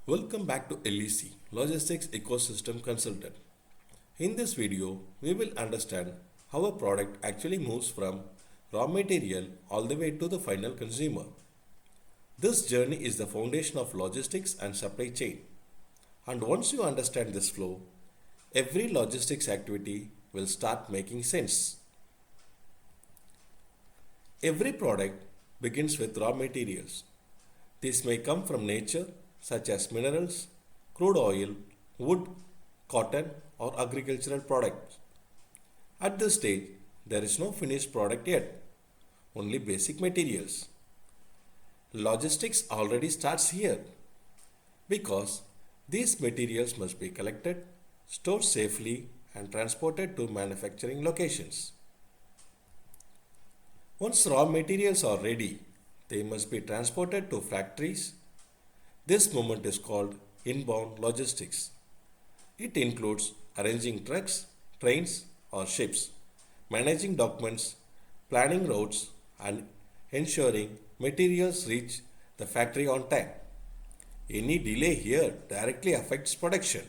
Welcome back to LEC, Logistics Ecosystem Consultant. In this video, we will understand how a product actually moves from raw material all the way to the final consumer. This journey is the foundation of logistics and supply chain. And once you understand this flow, every logistics activity will start making sense. Every product begins with raw materials. These may come from nature, such as minerals, crude oil, wood, cotton, or agricultural products. At this stage, there is no finished product yet, only basic materials. Logistics already starts here because these materials must be collected, stored safely, and transported to manufacturing locations. Once raw materials are ready, they must be transported to factories. This movement is called inbound logistics. It includes arranging trucks, trains, or ships, managing documents, planning routes, and ensuring materials reach the factory on time. Any delay here directly affects production.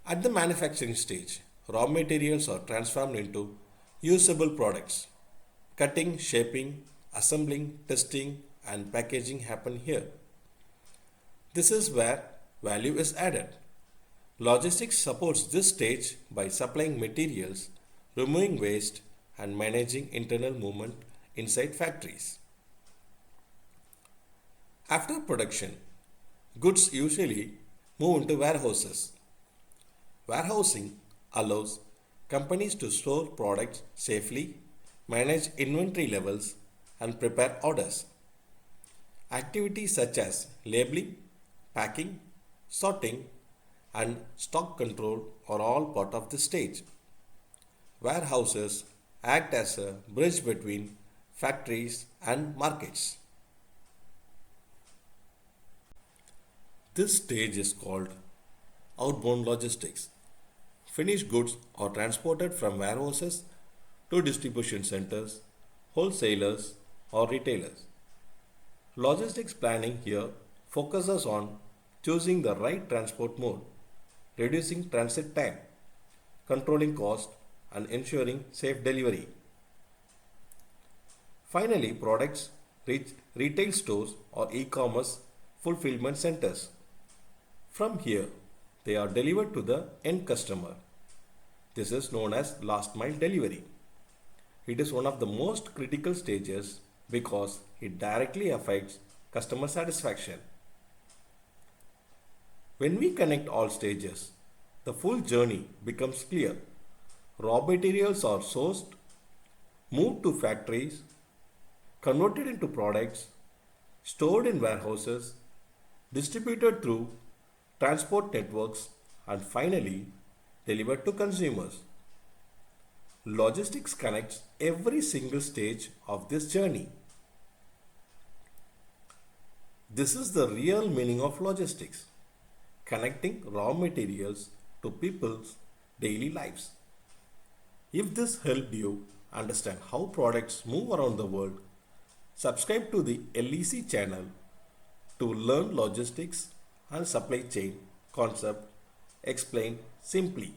At the manufacturing stage, raw materials are transformed into usable products. Cutting, shaping, assembling, testing, and packaging happen here. This is where value is added. Logistics supports this stage by supplying materials, removing waste, and managing internal movement inside factories. After production, goods usually move into warehouses. Warehousing allows companies to store products safely, manage inventory levels, and prepare orders. Activities such as labeling, packing, sorting, and stock control are all part of this stage. Warehouses act as a bridge between factories and markets. This stage is called outbound logistics. Finished goods are transported from warehouses to distribution centers, wholesalers, or retailers. Logistics planning here focuses on choosing the right transport mode, reducing transit time, controlling cost, and ensuring safe delivery. Finally, products reach retail stores or e-commerce fulfillment centers. From here, they are delivered to the end customer. This is known as last mile delivery. It is one of the most critical stages because it directly affects customer satisfaction. When we connect all stages, the full journey becomes clear. Raw materials are sourced, moved to factories, converted into products, stored in warehouses, distributed through transport networks, and finally delivered to consumers. Logistics connects every single stage of this journey. This is the real meaning of logistics, connecting raw materials to people's daily lives. If this helped you understand how products move around the world, subscribe to the LEC channel to learn logistics and supply chain concept explained simply.